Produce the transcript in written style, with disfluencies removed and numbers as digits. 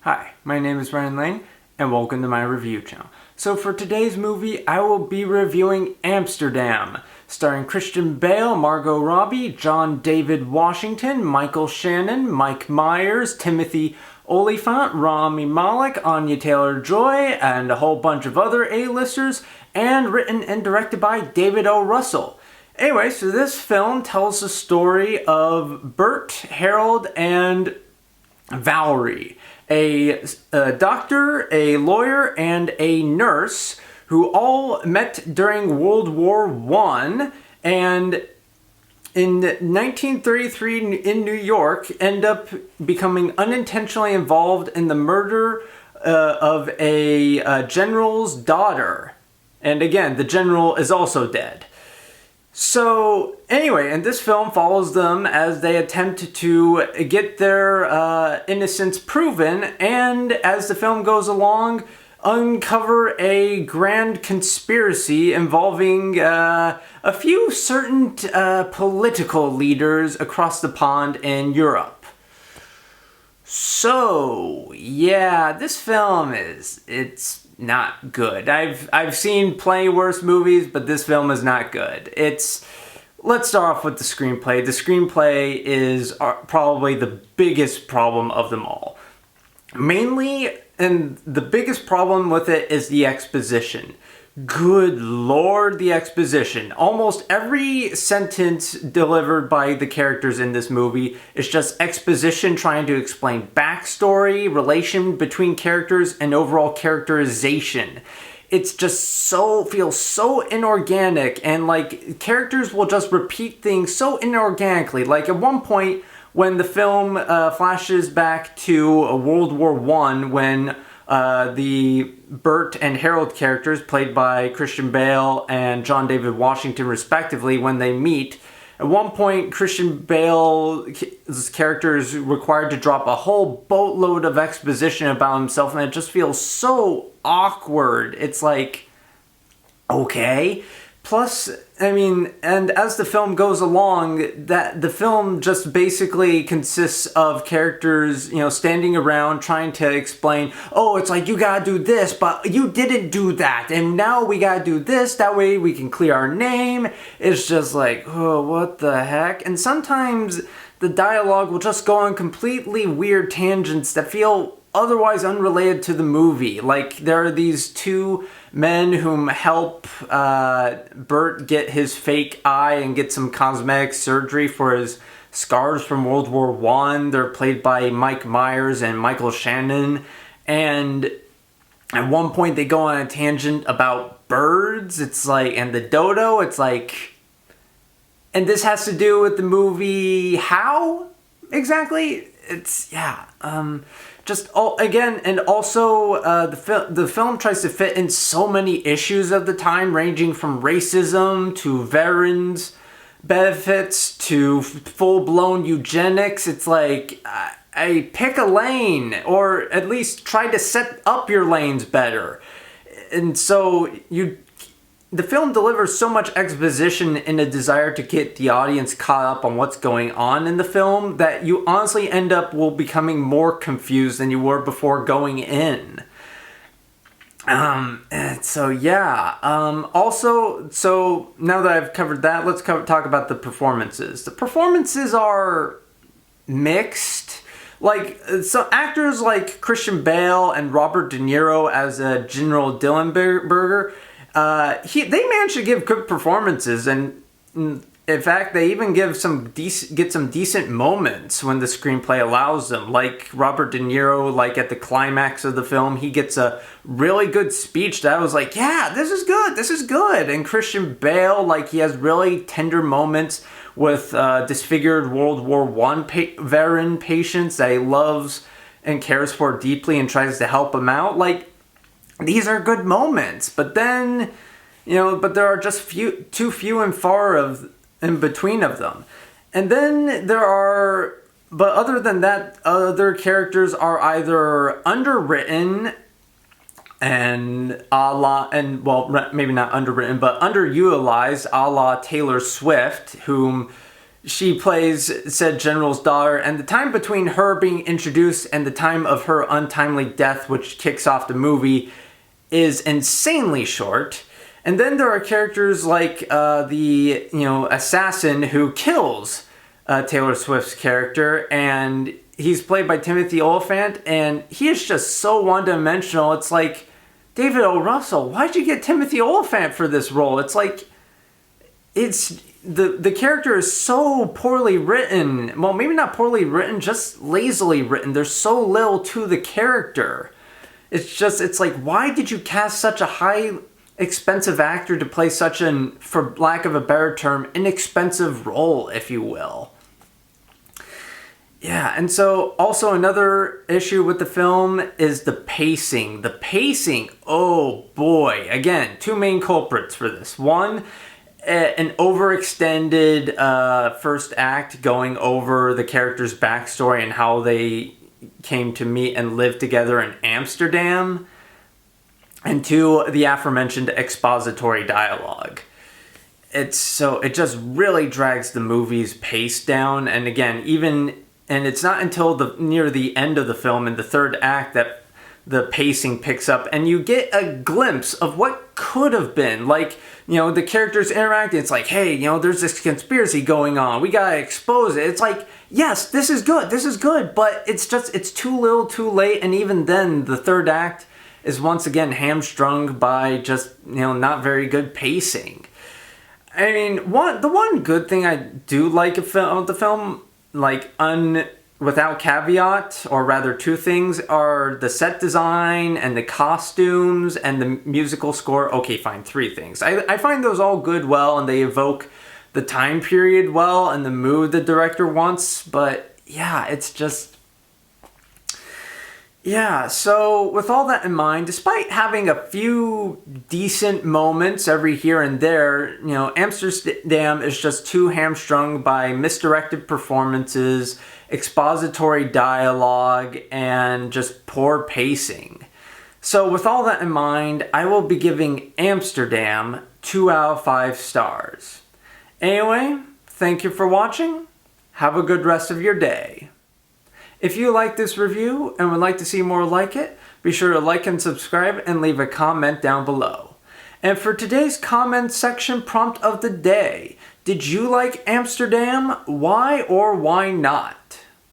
Hi, my name is Ryan Lane, and welcome to my review channel. So for today's movie, I will be reviewing Amsterdam, starring Christian Bale, Margot Robbie, John David Washington, Michael Shannon, Mike Myers, Timothy Olyphant, Rami Malek, Anya Taylor-Joy, and a whole bunch of other A-listers, and written and directed by David O. Russell. Anyway, so this film tells the story of Bert, Harold, and Valerie, a doctor, a lawyer, and a nurse who all met during World War I, and in 1933 in New York end up becoming unintentionally involved in the murder of a general's daughter. And again, the general is also dead. So, anyway, and this film follows them as they attempt to get their innocence proven, and as the film goes along, uncover a grand conspiracy involving a few certain political leaders across the pond in Europe. So, yeah, this film it's not good. I've seen plenty worse movies, but this film is not good. Let's start off with the screenplay. The screenplay is probably the biggest problem of them all. Mainly, and the biggest problem with it is the exposition. Good Lord, the exposition. Almost every sentence delivered by the characters in this movie is just exposition trying to explain backstory, relation between characters, and overall characterization. It's just feels so inorganic, and like characters will just repeat things so inorganically. Like at one point when the film flashes back to World War I, when the Bert and Harold characters, played by Christian Bale and John David Washington respectively, when they meet, at one point Christian Bale's character is required to drop a whole boatload of exposition about himself, and it just feels so awkward. It's like, okay. Plus, I mean, and as the film goes along, that the film just basically consists of characters, standing around trying to explain, oh, it's like, you gotta do this, but you didn't do that, and now we gotta do this, that way we can clear our name. It's just like, oh, what the heck? And sometimes the dialogue will just go on completely weird tangents that feel otherwise unrelated to the movie. Like, there are these two men whom help Bert get his fake eye and get some cosmetic surgery for his scars from World War I. They're played by Mike Myers and Michael Shannon. And at one point they go on a tangent about birds. It's like, and the dodo, it's like, and this has to do with the movie how? Exactly? It's, yeah, and also the film tries to fit in so many issues of the time, ranging from racism to veterans benefits to full-blown eugenics. It's like, I pick a lane, or at least try to set up your lanes better. And so the film delivers so much exposition in a desire to get the audience caught up on what's going on in the film that you honestly end up becoming more confused than you were before going in. So yeah. Also, so now that I've covered that, let's talk about the performances. The performances are mixed. Like, so actors like Christian Bale and Robert De Niro as General Dillenberger, they managed to give good performances, and in fact, they even get some decent moments when the screenplay allows them. Like Robert De Niro, like at the climax of the film, he gets a really good speech that I was like, yeah, this is good. And Christian Bale, like, he has really tender moments with disfigured World War I veteran patients that he loves and cares for deeply and tries to help them out. Like, these are good moments, but then, but there are just too few and far in between of them. And then but other than that, other characters are either underwritten and maybe not underwritten, but underutilized, a la Taylor Swift, whom she plays said general's daughter, and the time between her being introduced and the time of her untimely death, which kicks off the movie, is insanely short. And then there are characters like the assassin who kills Taylor Swift's character, and he's played by Timothy Olyphant, and he is just so one-dimensional. It's like, David O. Russell, why'd you get Timothy Olyphant for this role? It's like, it's the character is so poorly written. Well, maybe not poorly written, just lazily written. There's so little to the character. It's like, why did you cast such a high expensive actor to play such an, for lack of a better term, inexpensive role, if you will? Yeah, and so also another issue with the film is the pacing. The pacing, oh boy. Again, two main culprits for this. One, an overextended first act going over the character's backstory and how they came to meet and live together in Amsterdam. And two, the aforementioned expository dialogue. It just really drags the movie's pace down. And again, and it's not until near the end of the film in the third act that the pacing picks up and you get a glimpse of what could have been. Like, the characters interacting. It's like, hey, there's this conspiracy going on. We gotta expose it. It's like, yes, this is good, but it's too little too late. And even then, the third act is once again hamstrung by just, not very good pacing. I mean, the one good thing I do like about the film, without caveat, or rather two things, are the set design and the costumes and the musical score. Okay, fine, three things. I find those all good, well, and they evoke the time period well and the mood the director wants, but yeah, it's just... Yeah, so with all that in mind, despite having a few decent moments every here and there, Amsterdam is just too hamstrung by misdirected performances, expository dialogue, and just poor pacing. So with all that in mind, I will be giving Amsterdam 2 out of 5 stars. Anyway, thank you for watching. Have a good rest of your day. If you like this review and would like to see more like it, be sure to like and subscribe and leave a comment down below. And for today's comment section prompt of the day, did you like Amsterdam? Why or why not?